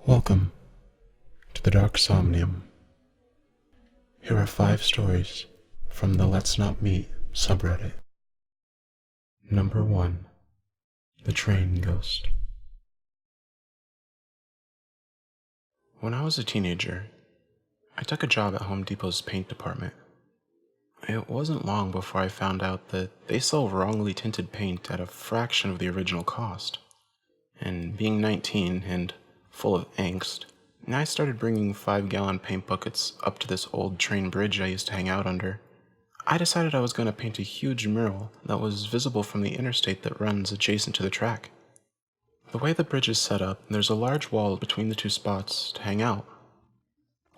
Welcome to the Dark Somnium. Here are 5 stories from the Let's Not Meet subreddit. Number 1. The Train Ghost. When I was a teenager, I took a job at Home Depot's paint department. It wasn't long before I found out that they sell wrongly tinted paint at a fraction of the original cost. And being 19 and full of angst, I started bringing 5-gallon paint buckets up to this old train bridge I used to hang out under. I decided I was going to paint a huge mural that was visible from the interstate that runs adjacent to the track. The way the bridge is set up, there's a large wall between the 2 spots to hang out.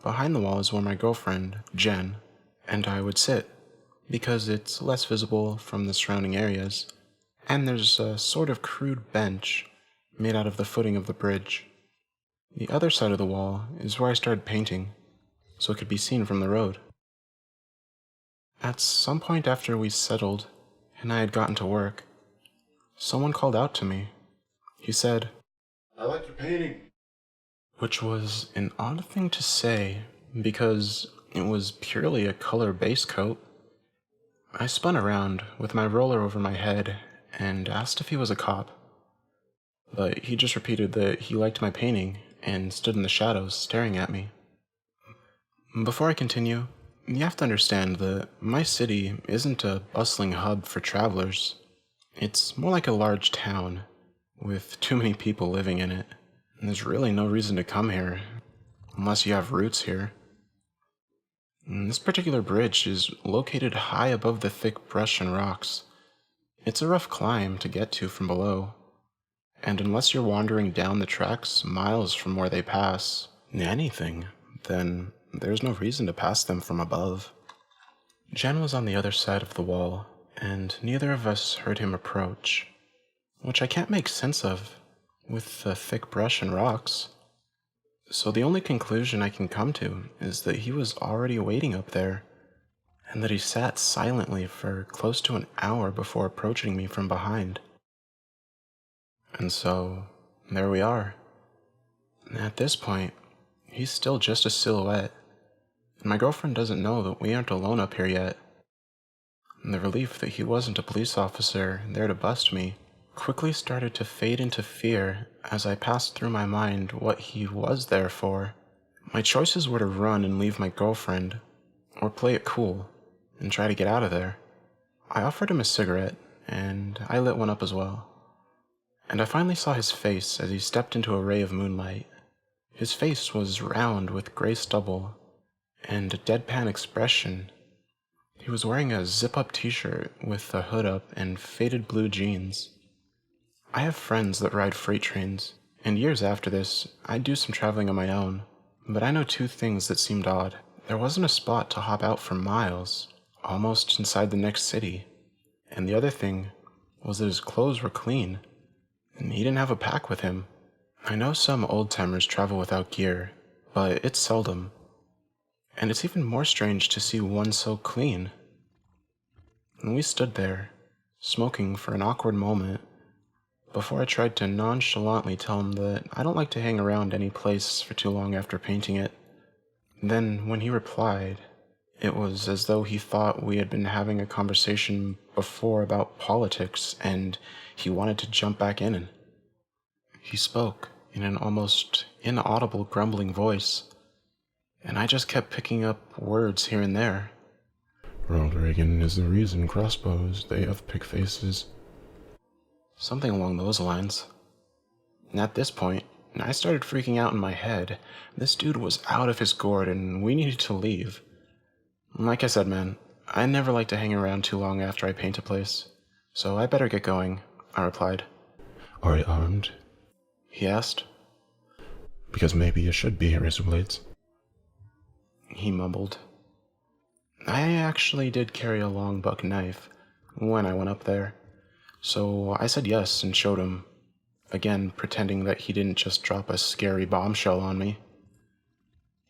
Behind the wall is where my girlfriend, Jen, and I would sit, because it's less visible from the surrounding areas, and there's a sort of crude bench made out of the footing of the bridge. The other side of the wall is where I started painting, so it could be seen from the road. At some point after we settled, and I had gotten to work, someone called out to me. He said, "I like your painting." Which was an odd thing to say, because it was purely a color base coat. I spun around with my roller over my head and asked if he was a cop. But he just repeated that he liked my painting and stood in the shadows staring at me. Before I continue, you have to understand that my city isn't a bustling hub for travelers. It's more like a large town, with too many people living in it. And there's really no reason to come here, unless you have roots here. And this particular bridge is located high above the thick brush and rocks. It's a rough climb to get to from below. And unless you're wandering down the tracks miles from where they pass anything, then there's no reason to pass them from above. Jen was on the other side of the wall, and neither of us heard him approach, which I can't make sense of, with the thick brush and rocks. So the only conclusion I can come to is that he was already waiting up there, and that he sat silently for close to an hour before approaching me from behind. And so, there we are. At this point, he's still just a silhouette, and my girlfriend doesn't know that we aren't alone up here yet. And the relief that he wasn't a police officer there to bust me quickly started to fade into fear as I passed through my mind what he was there for. My choices were to run and leave my girlfriend, or play it cool and try to get out of there. I offered him a cigarette, and I lit one up as well. And I finally saw his face as he stepped into a ray of moonlight. His face was round with gray stubble and a deadpan expression. He was wearing a zip-up t-shirt with a hood up and faded blue jeans. I have friends that ride freight trains, and years after this, I'd do some traveling on my own. But I know 2 things that seemed odd. There wasn't a spot to hop out for miles, almost inside the next city. And the other thing was that his clothes were clean, and he didn't have a pack with him. I know some old-timers travel without gear, but it's seldom. And it's even more strange to see one so clean. And we stood there, smoking for an awkward moment, before I tried to nonchalantly tell him that I don't like to hang around any place for too long after painting it. Then, when he replied, it was as though he thought we had been having a conversation before about politics, and he wanted to jump back in. He spoke in an almost inaudible grumbling voice, and I just kept picking up words here and there. Ronald Reagan is the reason crossbows, they have pig faces. Something along those lines. And at this point, I started freaking out in my head. This dude was out of his gourd, and we needed to leave. Like I said, man, I never like to hang around too long after I paint a place, so I better get going, I replied. Are you armed? He asked. Because maybe you should be, razor blades. He mumbled. I actually did carry a long buck knife when I went up there, so I said yes and showed him, again pretending that he didn't just drop a scary bombshell on me.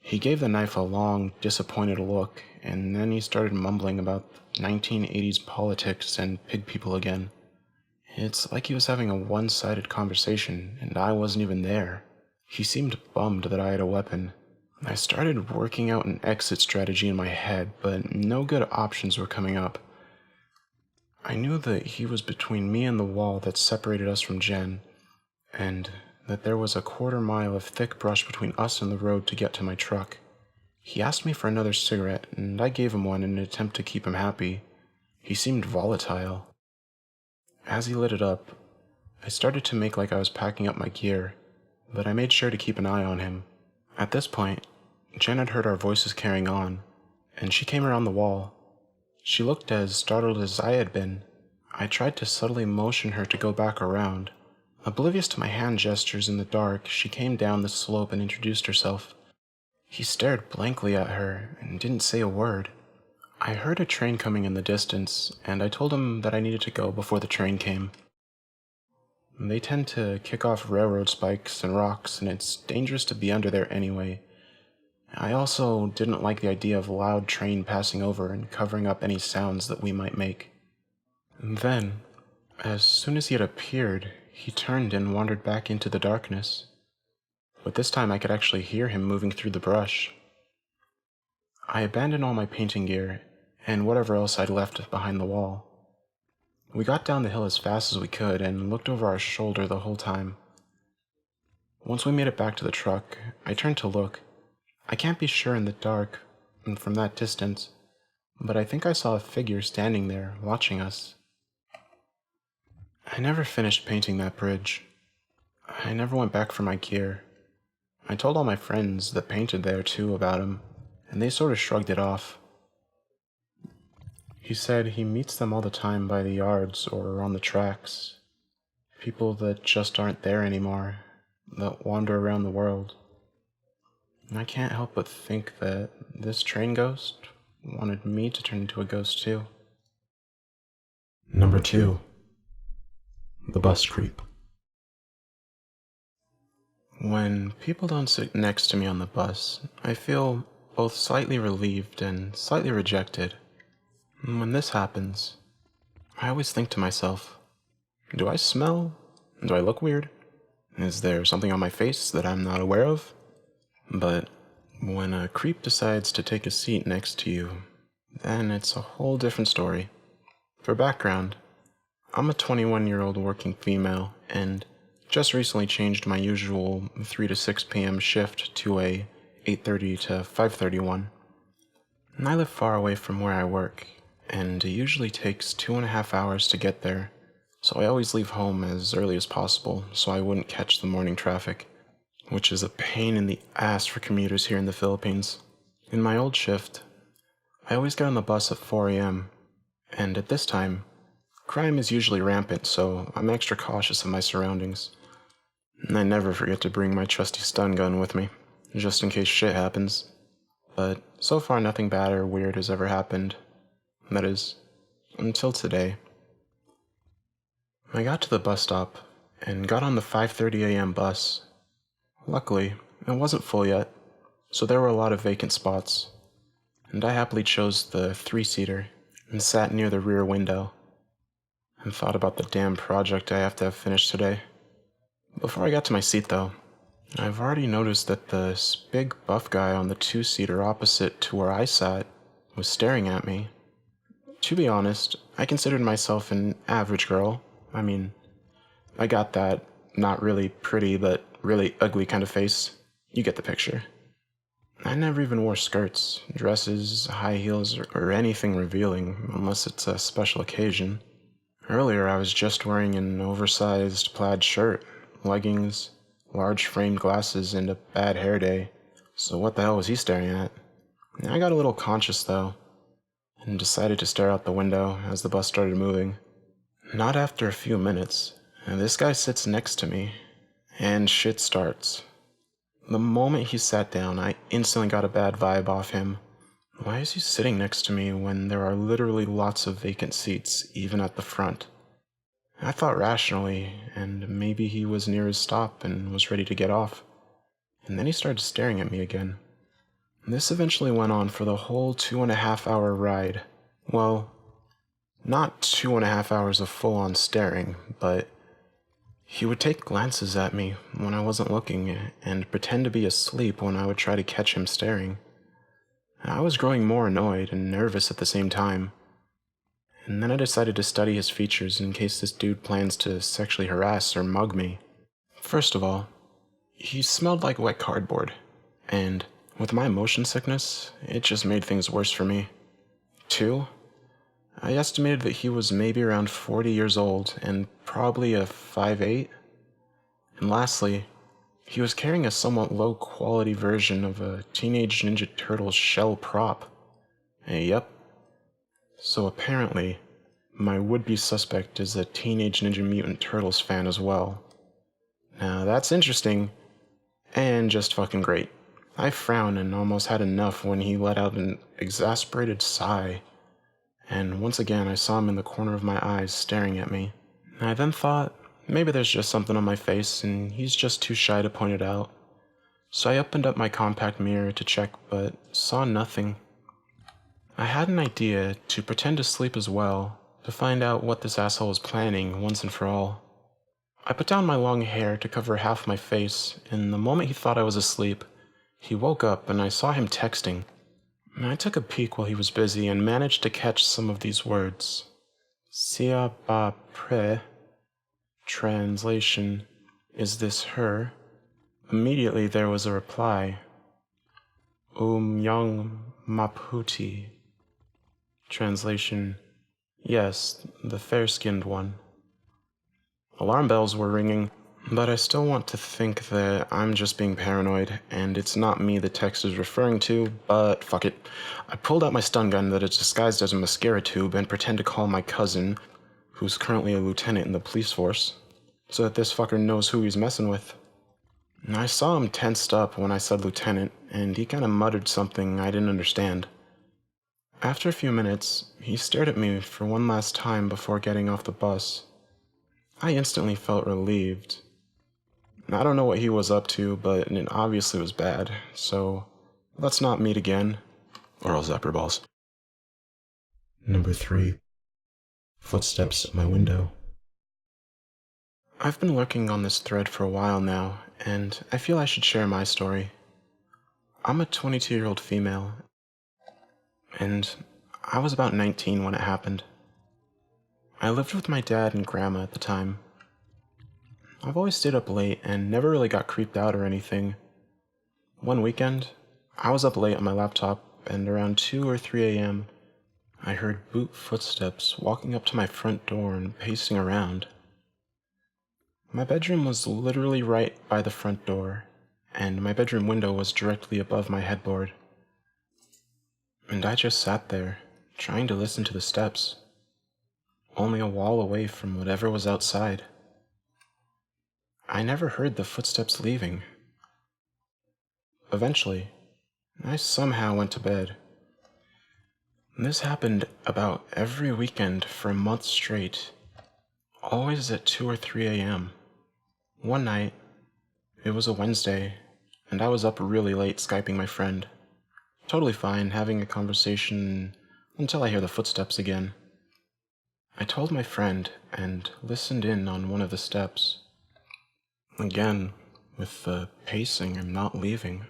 He gave the knife a long, disappointed look, and then he started mumbling about 1980s politics and pig people again. It's like he was having a one-sided conversation, and I wasn't even there. He seemed bummed that I had a weapon. I started working out an exit strategy in my head, but no good options were coming up. I knew that he was between me and the wall that separated us from Jen, and that there was a quarter-mile of thick brush between us and the road to get to my truck. He asked me for another cigarette, and I gave him one in an attempt to keep him happy. He seemed volatile. As he lit it up, I started to make like I was packing up my gear, but I made sure to keep an eye on him. At this point, Jen had heard our voices carrying on, and she came around the wall. She looked as startled as I had been. I tried to subtly motion her to go back around. Oblivious to my hand gestures in the dark, she came down the slope and introduced herself. He stared blankly at her and didn't say a word. I heard a train coming in the distance, and I told him that I needed to go before the train came. They tend to kick off railroad spikes and rocks, and it's dangerous to be under there anyway. I also didn't like the idea of a loud train passing over and covering up any sounds that we might make. And then, as soon as he had appeared, he turned and wandered back into the darkness. But this time I could actually hear him moving through the brush. I abandoned all my painting gear and whatever else I'd left behind the wall. We got down the hill as fast as we could and looked over our shoulder the whole time. Once we made it back to the truck, I turned to look. I can't be sure in the dark and from that distance, but I think I saw a figure standing there watching us. I never finished painting that bridge. I never went back for my gear. I told all my friends that painted there too about him, and they sort of shrugged it off. He said he meets them all the time by the yards or on the tracks. People that just aren't there anymore, that wander around the world. And I can't help but think that this train ghost wanted me to turn into a ghost too. Number 2. The bus creep. When people don't sit next to me on the bus, I feel both slightly relieved and slightly rejected. And when this happens, I always think to myself, do I smell? Do I look weird? Is there something on my face that I'm not aware of? But when a creep decides to take a seat next to you, then it's a whole different story. For background, I'm a 21-year-old working female, and just recently changed my usual 3 to 6 p.m. shift to a 8:30 to 5:30 one. And I live far away from where I work, and it usually takes 2.5 hours to get there, so I always leave home as early as possible so I wouldn't catch the morning traffic, which is a pain in the ass for commuters here in the Philippines. In my old shift, I always get on the bus at 4 a.m., and at this time, crime is usually rampant, so I'm extra cautious of my surroundings. And I never forget to bring my trusty stun gun with me, just in case shit happens. But so far nothing bad or weird has ever happened. That is, until today. I got to the bus stop and got on the 5:30 a.m. bus. Luckily, it wasn't full yet, so there were a lot of vacant spots, and I happily chose the 3-seater and sat near the rear window and thought about the damn project I have to have finished today. Before I got to my seat though, I've already noticed that this big buff guy on the 2-seater opposite to where I sat was staring at me. To be honest, I considered myself an average girl. I mean, I got that not really pretty but really ugly kind of face. You get the picture. I never even wore skirts, dresses, high heels, or anything revealing unless it's a special occasion. Earlier I was just wearing an oversized plaid shirt, leggings, large framed glasses, and a bad hair day, so what the hell was he staring at? I got a little conscious though, and decided to stare out the window as the bus started moving. Not after a few minutes, this guy sits next to me, and shit starts. The moment he sat down, I instantly got a bad vibe off him. Why is he sitting next to me when there are literally lots of vacant seats, even at the front? I thought rationally, and maybe he was near his stop and was ready to get off. And then he started staring at me again. This eventually went on for the whole 2.5-hour ride. Well, not 2.5 hours of full-on staring, but He would take glances at me when I wasn't looking and pretend to be asleep when I would try to catch him staring. I was growing more annoyed and nervous at the same time, and then I decided to study his features in case this dude plans to sexually harass or mug me. First of all, he smelled like wet cardboard, and with my motion sickness, it just made things worse for me. 2, I estimated that he was maybe around 40 years old and probably a 5'8". And lastly, he was carrying a somewhat low-quality version of a Teenage Ninja Turtles shell prop. Yep. So apparently, my would-be suspect is a Teenage Ninja Mutant Turtles fan as well. Now that's interesting, and just fucking great. I frowned and almost had enough when he let out an exasperated sigh, and once again I saw him in the corner of my eyes staring at me. I then thought, maybe there's just something on my face and he's just too shy to point it out. So I opened up my compact mirror to check, but saw nothing. I had an idea to pretend to sleep as well, to find out what this asshole was planning once and for all. I put down my long hair to cover half my face, and the moment he thought I was asleep, he woke up and I saw him texting. I took a peek while he was busy and managed to catch some of these words. Sia ba pre. Translation, is this her? Immediately there was a reply. Young Maputi. Translation, yes, the fair-skinned one. Alarm bells were ringing, but I still want to think that I'm just being paranoid, and it's not me the text is referring to, but fuck it. I pulled out my stun gun that is disguised as a mascara tube and pretend to call my cousin, who's currently a lieutenant in the police force, so that this fucker knows who he's messing with. And I saw him tensed up when I said lieutenant, and he kinda muttered something I didn't understand. After a few minutes, he stared at me for one last time before getting off the bus. I instantly felt relieved. I don't know what he was up to, but it obviously was bad, so let's not meet again, or I'll zap your balls. Number 3. Footsteps at my window. I've been lurking on this thread for a while now, and I feel I should share my story. I'm a 22-year-old female, and I was about 19 when it happened. I lived with my dad and grandma at the time. I've always stayed up late and never really got creeped out or anything. One weekend, I was up late on my laptop, and around 2 or 3 a.m., I heard boot footsteps walking up to my front door and pacing around. My bedroom was literally right by the front door, and my bedroom window was directly above my headboard. And I just sat there, trying to listen to the steps, only a wall away from whatever was outside. I never heard the footsteps leaving. Eventually, I somehow went to bed. This happened about every weekend for a month straight, always at 2 or 3 a.m. One night, it was a Wednesday, and I was up really late Skyping my friend. Totally fine, having a conversation until I hear the footsteps again. I told my friend and listened in on one of the steps. Again, with the pacing and not leaving.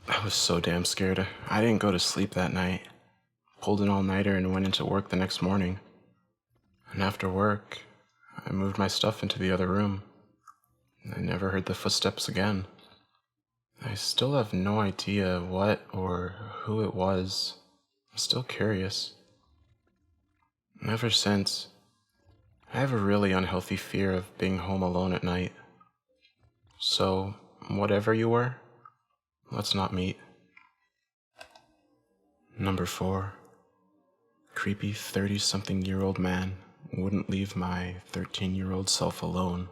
I was so damn scared. I didn't go to sleep that night. Pulled an all-nighter and went into work the next morning. And after work, I moved my stuff into the other room. I never heard the footsteps again. I still have no idea what or who it was. I'm still curious. Ever since, I have a really unhealthy fear of being home alone at night. So, whatever you were, let's not meet. Number 4. Creepy 30-something-year-old man wouldn't leave my 13-year-old self alone.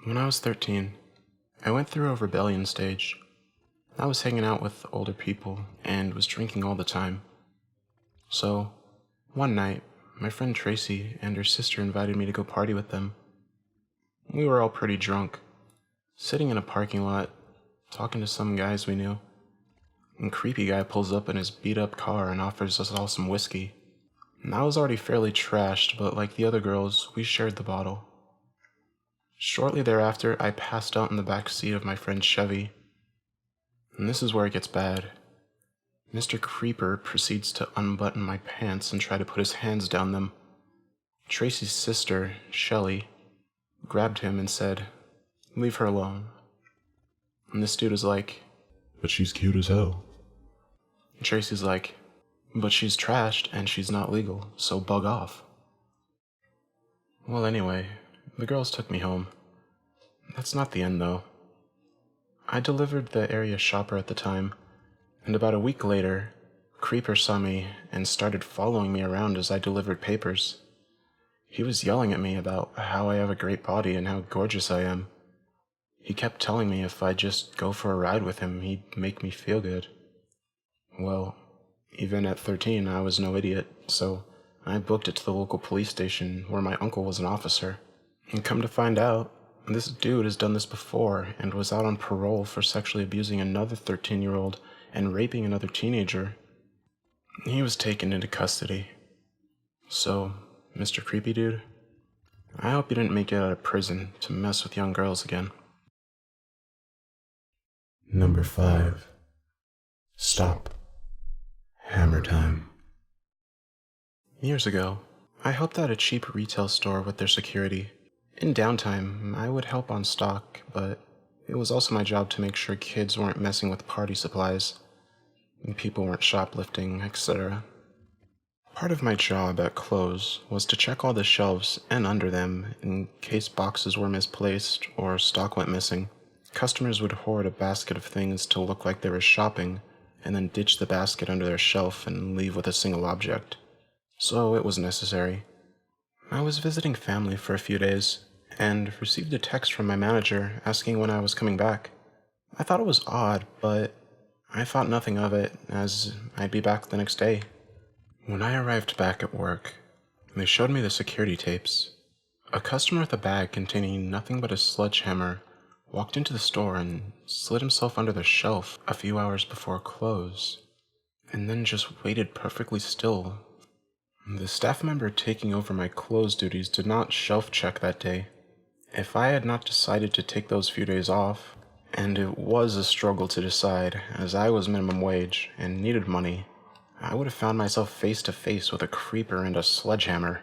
When I was 13, I went through a rebellion stage. I was hanging out with older people and was drinking all the time. So, one night, my friend Tracy and her sister invited me to go party with them. We were all pretty drunk, sitting in a parking lot, talking to some guys we knew. A creepy guy pulls up in his beat-up car and offers us all some whiskey. And I was already fairly trashed, but like the other girls, we shared the bottle. Shortly thereafter, I passed out in the back seat of my friend's Chevy. And this is where it gets bad. Mr. Creeper proceeds to unbutton my pants and try to put his hands down them. Tracy's sister, Shelley, grabbed him and said, "Leave her alone." And this dude is like, But she's cute as hell. Tracy's like, "But she's trashed and she's not legal, so bug off." Well, anyway, the girls took me home. That's not the end, though. I delivered the area shopper at the time, and about a week later, Creeper saw me and started following me around as I delivered papers. He was yelling at me about how I have a great body and how gorgeous I am. He kept telling me if I'd just go for a ride with him, he'd make me feel good. Well, even at 13, I was no idiot, so I booked it to the local police station where my uncle was an officer. And come to find out, this dude has done this before and was out on parole for sexually abusing another 13-year-old and raping another teenager. He was taken into custody. So, Mr. Creepy Dude, I hope you didn't make it out of prison to mess with young girls again. Number 5. Stop. Hammer time. Years ago, I helped out a cheap retail store with their security. In downtime, I would help on stock, but it was also my job to make sure kids weren't messing with party supplies, and people weren't shoplifting, etc. Part of my job at close was to check all the shelves and under them in case boxes were misplaced or stock went missing. Customers would hoard a basket of things to look like they were shopping, and then ditch the basket under their shelf and leave with a single object. So it was necessary. I was visiting family for a few days, and received a text from my manager asking when I was coming back. I thought it was odd, but I thought nothing of it, as I'd be back the next day. When I arrived back at work, they showed me the security tapes. A customer with a bag containing nothing but a sledgehammer walked into the store and slid himself under the shelf a few hours before close, and then just waited perfectly still. The staff member taking over my close duties did not shelf check that day. If I had not decided to take those few days off, and it was a struggle to decide, as I was minimum wage and needed money, I would have found myself face to face with a creeper and a sledgehammer.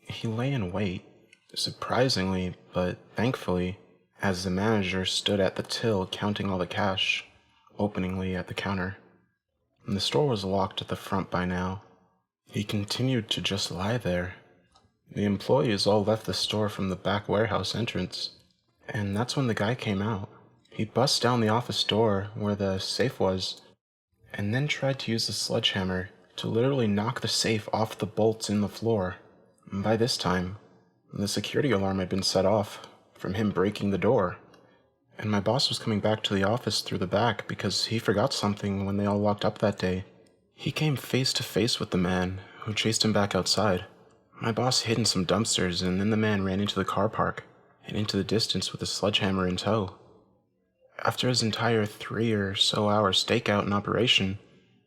He lay in wait, surprisingly, but thankfully, as the manager stood at the till counting all the cash, openingly at the counter. And the store was locked at the front by now. He continued to just lie there. The employees all left the store from the back warehouse entrance, and that's when the guy came out. He bust down the office door where the safe was, and then tried to use the sledgehammer to literally knock the safe off the bolts in the floor. And by this time, the security alarm had been set off from him breaking the door, and my boss was coming back to the office through the back because he forgot something when they all locked up that day. He came face to face with the man, who chased him back outside. My boss hid in some dumpsters, and then the man ran into the car park and into the distance with a sledgehammer in tow. After his entire 3 or so hour stakeout in operation,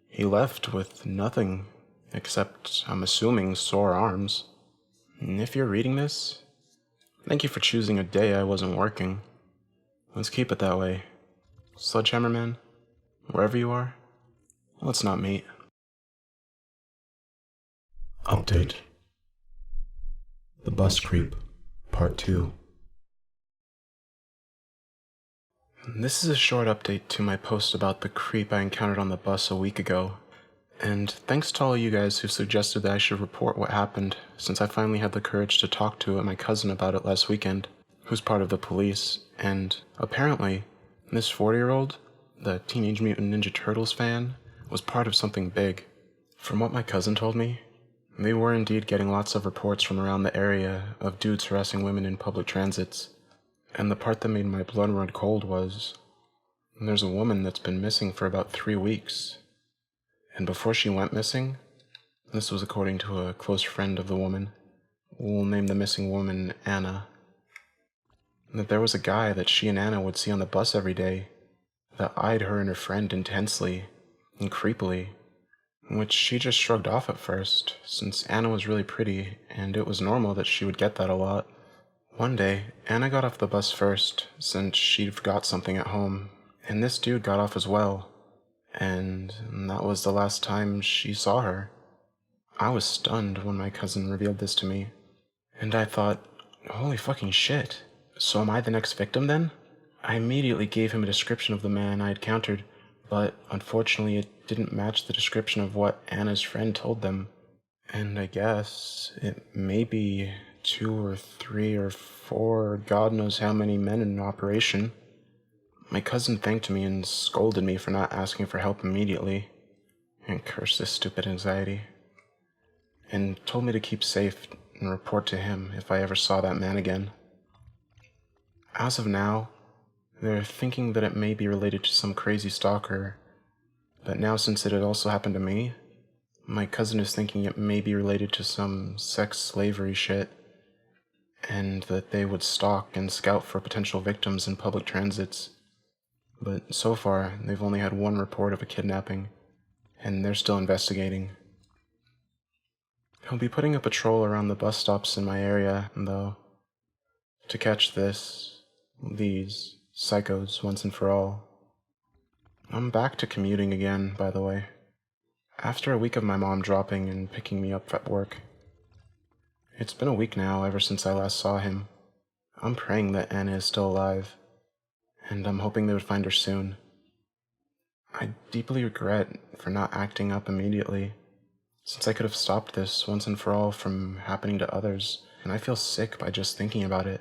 he left with nothing except, I'm assuming, sore arms. And if you're reading this, thank you for choosing a day I wasn't working. Let's keep it that way. Sledgehammer Man, wherever you are, let's not meet. Update. The Bus Creep, Part 2. This is a short update to my post about the creep I encountered on the bus a week ago. And thanks to all you guys who suggested that I should report what happened, since I finally had the courage to talk to my cousin about it last weekend, who's part of the police, and apparently, this 40-year-old, the Teenage Mutant Ninja Turtles fan, was part of something big. From what my cousin told me, they were indeed getting lots of reports from around the area of dudes harassing women in public transits, and the part that made my blood run cold was, there's a woman that's been missing for about 3 weeks. And before she went missing, this was according to a close friend of the woman, we'll name the missing woman Anna, that there was a guy that she and Anna would see on the bus every day that eyed her and her friend intensely and creepily, which she just shrugged off at first, since Anna was really pretty and it was normal that she would get that a lot. One day, Anna got off the bus first, since she'd forgot something at home, and this dude got off as well, and that was the last time she saw her. I was stunned when my cousin revealed this to me, and I thought, holy fucking shit, so am I the next victim then? I immediately gave him a description of the man I had encountered, but unfortunately it didn't match the description of what Anna's friend told them. And I guess it may be 2 or 3 or 4, or God knows how many men in operation. My cousin thanked me and scolded me for not asking for help immediately, and cursed this stupid anxiety, and told me to keep safe and report to him if I ever saw that man again. As of now, they're thinking that it may be related to some crazy stalker, but now since it had also happened to me, my cousin is thinking it may be related to some sex slavery shit, and that they would stalk and scout for potential victims in public transits. But so far, they've only had 1 report of a kidnapping, and they're still investigating. He'll be putting a patrol around the bus stops in my area, though, to catch these psychos once and for all. I'm back to commuting again, by the way, after a week of my mom dropping and picking me up at work. It's been a week now ever since I last saw him. I'm praying that Anna is still alive, and I'm hoping they would find her soon. I deeply regret for not acting up immediately, since I could have stopped this once and for all from happening to others, and I feel sick by just thinking about it.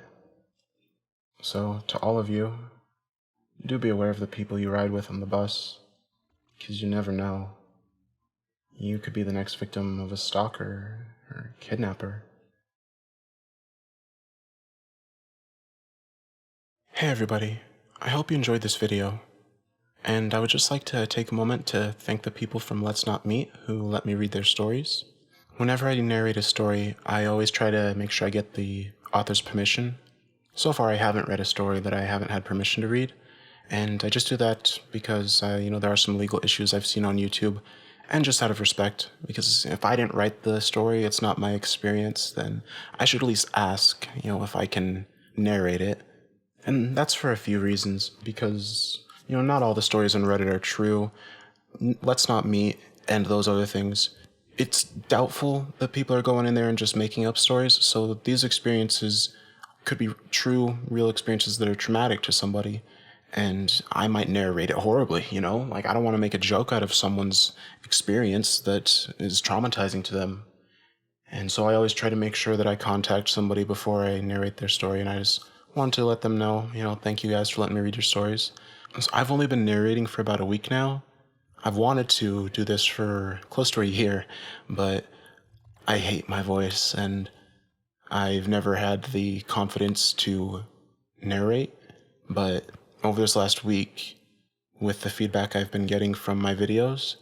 So, to all of you, do be aware of the people you ride with on the bus, because you never know. You could be the next victim of a stalker or kidnapper. Hey everybody, I hope you enjoyed this video, and I would just like to take a moment to thank the people from Let's Not Meet who let me read their stories. Whenever I narrate a story, I always try to make sure I get the author's permission. So far I haven't read a story that I haven't had permission to read, and I just do that because, there are some legal issues I've seen on YouTube, and just out of respect, because if I didn't write the story, it's not my experience, then I should at least ask, if I can narrate it. And that's for a few reasons, because, not all the stories on Reddit are true. Let's Not Meet and those other things. It's doubtful that people are going in there and just making up stories, so these experiences could be true, real experiences that are traumatic to somebody, and I might narrate it horribly, I don't want to make a joke out of someone's experience that is traumatizing to them. And so I always try to make sure that I contact somebody before I narrate their story, and I just want to let them know, thank you guys for letting me read your stories. So I've only been narrating for about a week now. I've wanted to do this for close to a year, but I hate my voice, and I've never had the confidence to narrate. But over this last week, with the feedback I've been getting from my videos,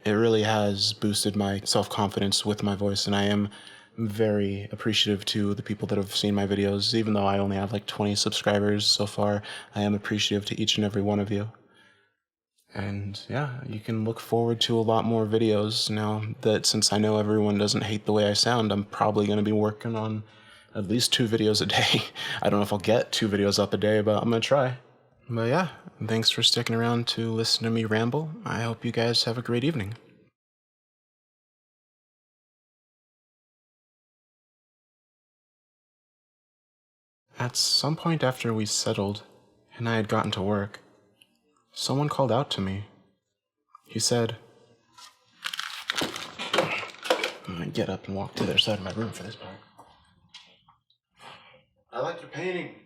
it really has boosted my self-confidence with my voice, and I am very appreciative to the people that have seen my videos. Even though I only have like 20 subscribers so far, I am appreciative to each and every one of you. And yeah, you can look forward to a lot more videos now that, since I know everyone doesn't hate the way I sound, I'm probably going to be working on at least 2 videos a day. I don't know if I'll get 2 videos up a day, but I'm going to try. But yeah, thanks for sticking around to listen to me ramble. I hope you guys have a great evening. At some point after we settled, and I had gotten to work, someone called out to me. He said, I'm gonna get up and walk to the other side of my room for this part. I like your painting.